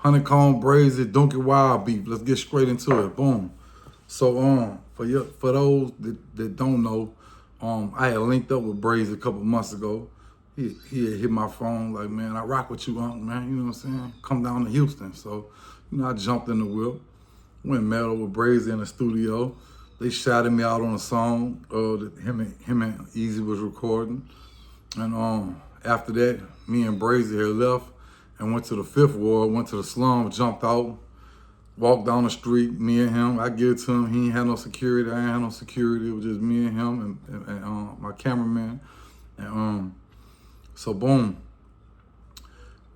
Honeycomb, Brazy, Donkey Wild beef. Let's get straight into it. Boom. So for those that don't know, I had linked up with Brazy a couple months ago. He had hit my phone like, man, I rock with you, Unc, man. You know what I'm saying? Come down to Houston. So, I jumped in the whip, went and met up with Brazy in the studio. They shouted me out on a song that him and Easy was recording. And after that, me and Brazy had left and went to the Fifth Ward, went to the slum, jumped out, walked down the street, me and him. I give it to him. He ain't had no security. I ain't had no security. It was just me and him and my cameraman. And so boom,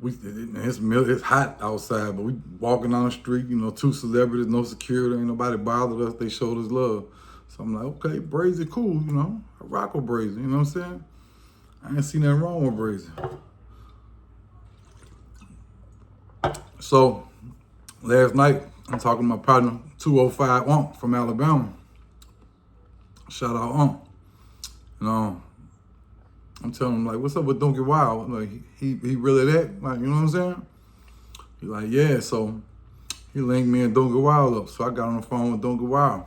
it's hot outside, but we walking down the street, two celebrities, no security, ain't nobody bothered us. They showed us love. So I'm like, okay, Brazy cool, I rock with Brazy, you know what I'm saying? I ain't seen nothing wrong with Brazy. So last night, I'm talking to my partner, 205 Unc from Alabama. Shout out Unc. I'm telling him, like, what's up with Donkey Wild? Like, he really that? Like, you know what I'm saying? He's like, yeah. So he linked me and Donkey Wild up. So I got on the phone with Donkey Wild.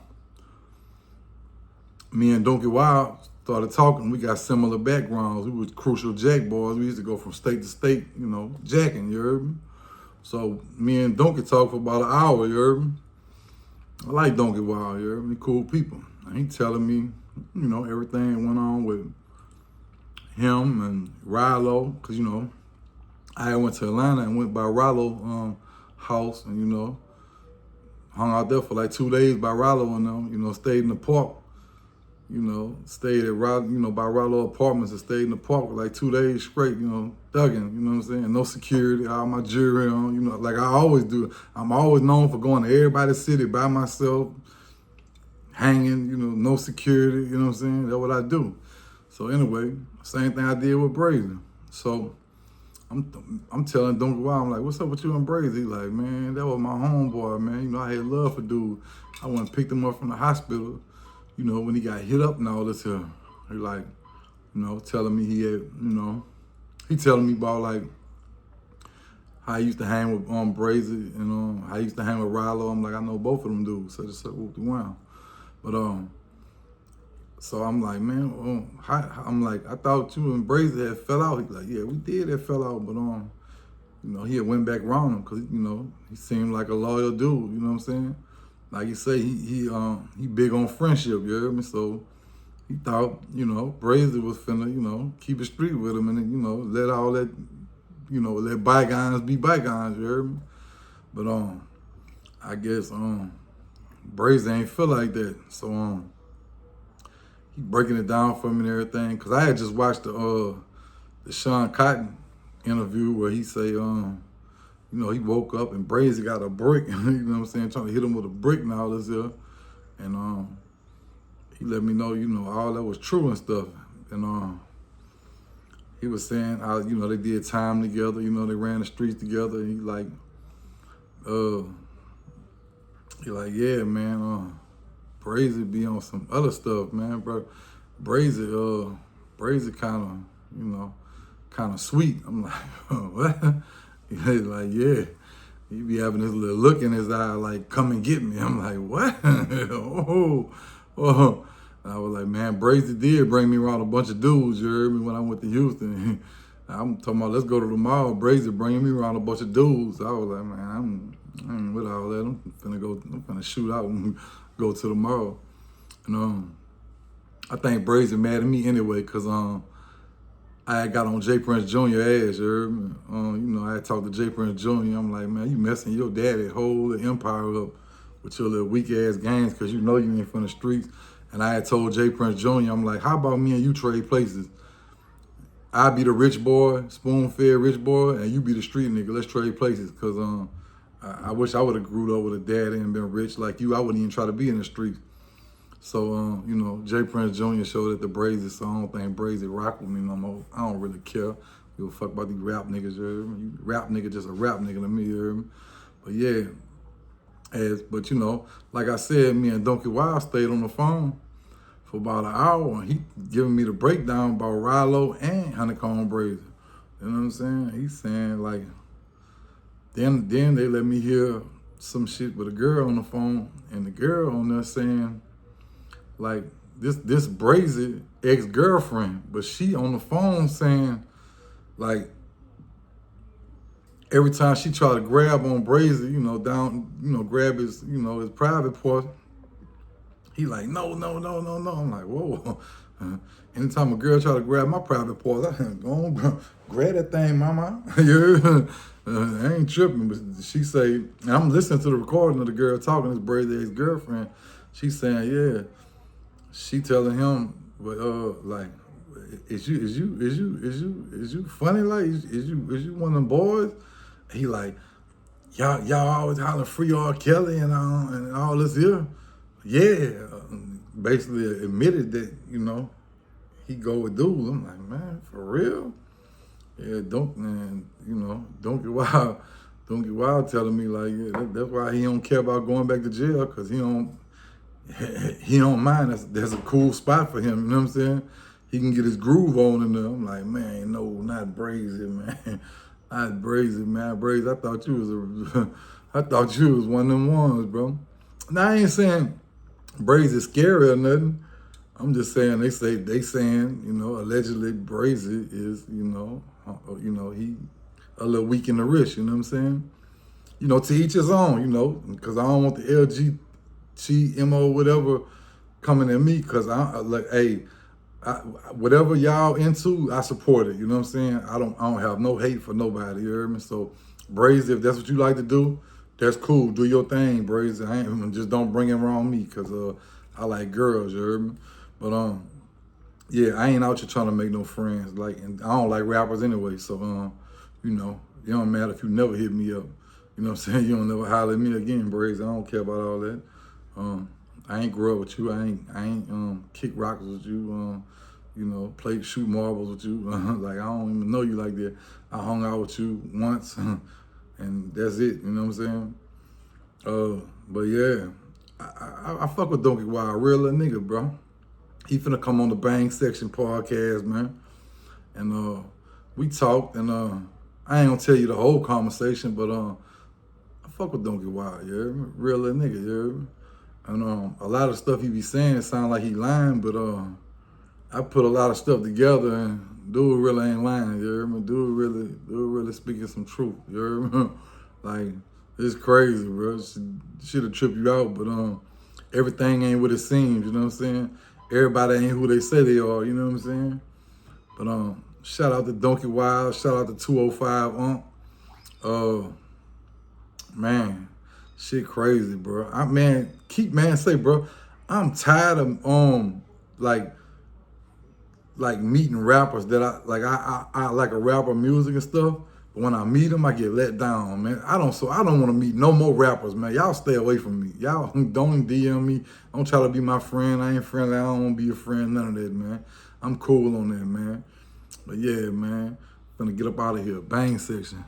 Me and Donkey Wild started talking. We got similar backgrounds. We was crucial jack boys. We used to go from state to state, jacking, you heard me? So me and Donkey talked for about an hour, you heard me? I like Donkey Wild, you heard me? Cool people. And he telling me, everything went on with him and Rilo, because, I went to Atlanta and went by Rilo house and, hung out there for like 2 days by Rilo and them, stayed in the park, stayed at by Rilo apartments and stayed in the park for like 2 days straight, thugging, you know what I'm saying? No security, all my jewelry on, like I always do. I'm always known for going to everybody's city by myself, hanging, no security, you know what I'm saying? That's what I do. So anyway, same thing I did with Brazy. So I'm telling Donkey Wild, I'm like, what's up with you and Brazy? He like, man, that was my homeboy, man. I had love for dude. I went and picked him up from the hospital, when he got hit up and all this here. He like, telling me he had, he telling me about like how I used to hang with Brazy and how I used to hang with Rilo. I'm like, I know both of them dudes. So I just said, whoop the wow. But so I'm like, man, I'm like, I thought you and Brazy had fell out. He's like, yeah, we did have fell out, but he had went back around him because he seemed like a loyal dude. You know what I'm saying? Like you say, he big on friendship. You heard me? So he thought, Brazy was finna, keep it street with him and then, let all that, let bygones be bygones. You heard me? But I guess Brazy ain't feel like that. So he breaking it down for me and everything. Because I had just watched the Sean Cotton interview where he say, he woke up and Brazy got a brick, you know what I'm saying, trying to hit him with a brick and all this here. And he let me know, all that was true and stuff. And he was saying how, they did time together, they ran the streets together. And he like, yeah, man, Brazy be on some other stuff, man, bro. Brazy kind of sweet. I'm like, what? He's like, yeah. He be having this little look in his eye, like, come and get me. I'm like, what? oh. And I was like, man, Brazy did bring me around a bunch of dudes, you heard me, when I went to Houston. I'm talking about, let's go to the mall. Brazy bringing me around a bunch of dudes. I was like, man, I ain't with all that. I'm finna shoot out and go to the mall. And I think Brazy mad at me anyway, because I had got on J Prince Jr. ass, you heard me? I had talked to J Prince Jr. I'm like, man, you messing your daddy whole empire up with your little weak ass games because you ain't from the streets. And I had told J Prince Jr., I'm like, how about me and you trade places? I be the rich boy, spoon-fed rich boy, and you be the street nigga. Let's trade places, because I wish I would have grew up with a daddy and been rich like you. I wouldn't even try to be in the streets. So, J Prince Jr. showed at the Brazy, so I don't think Brazy rock with me no more. I don't really care. Give a fuck about these rap niggas, you heard me? You rap nigga just a rap nigga to me, you heard me? But yeah, but like I said, me and Donkey Wild stayed on the phone for about an hour, and he giving me the breakdown about Rilo and Honeycomb Brazy. You know what I'm saying? He's saying, like, Then they let me hear some shit with a girl on the phone, and the girl on there saying, like, this Brazy ex-girlfriend, but she on the phone saying, like, every time she try to grab on Brazy, grab his, his private part, he like, no, no, no, no, no. I'm like, whoa. Anytime a girl try to grab my private parts, I go on, grab that thing, mama. I ain't tripping, but she say, and I'm listening to the recording of the girl talking, this Brazy ex-girlfriend. She saying, yeah. She telling him, but like, is you funny? Like, is you one of them boys? He like, y'all always hollering free R. Kelly and all this here. Yeah, basically admitted that, he go with dudes. I'm like, man, for real? Yeah, don't get wild. Don't get wild telling me like, yeah, that's why he don't care about going back to jail, because he don't mind. That's a cool spot for him, you know what I'm saying? He can get his groove on in there. I'm like, man, no, not Brazy, man. Not Brazy, man. Brazy, I thought you was one of them ones, bro. Now I ain't saying Brazy scary or nothing. I'm just saying they saying, allegedly Brazy is, he a little weak in the wrist, you know what I'm saying? To each his own, because I don't want the LGTMO whatever coming at me, because whatever y'all into, I support it, you know what I'm saying? I don't have no hate for nobody, you heard me? So Brazy, if that's what you like to do, that's cool. Do your thing, Brazy. Just don't bring it around me, because I like girls, you heard me? But yeah, I ain't out here trying to make no friends. Like, and I don't like rappers anyway. So it don't matter if you never hit me up. You know what I'm saying? You don't never holler at me again, Brazy. I don't care about all that. I ain't grew up with you. I ain't kick rockets with you. Play shoot marbles with you. Like, I don't even know you like that. I hung out with you once, and that's it. You know what I'm saying? But yeah, I fuck with Donkey Wild, real little nigga, bro. He finna come on the Bang Section podcast, man. And we talked, and I ain't gonna tell you the whole conversation, but I fuck with Donkey Wild, you heard me? Real little nigga, you heard me? And a lot of stuff he be saying sound like he lying, but I put a lot of stuff together, and dude really ain't lying, you heard me? Dude really speaking some truth, you heard me? Like, it's crazy, bro. Shit'll trip you out, but everything ain't what it seems, you know what I'm saying? Everybody ain't who they say they are, you know what I'm saying? But shout out to Donkey Wild, shout out to 205 man, shit crazy, bro. Bro, I'm tired of like meeting rappers that I like a rapper music and stuff. But when I meet them, I get let down, man. I don't want to meet no more rappers, man. Y'all stay away from me. Y'all don't DM me. Don't try to be my friend. I ain't friendly. I don't want to be your friend. None of that, man. I'm cool on that, man. But yeah, man. Gonna get up out of here. Bang Section.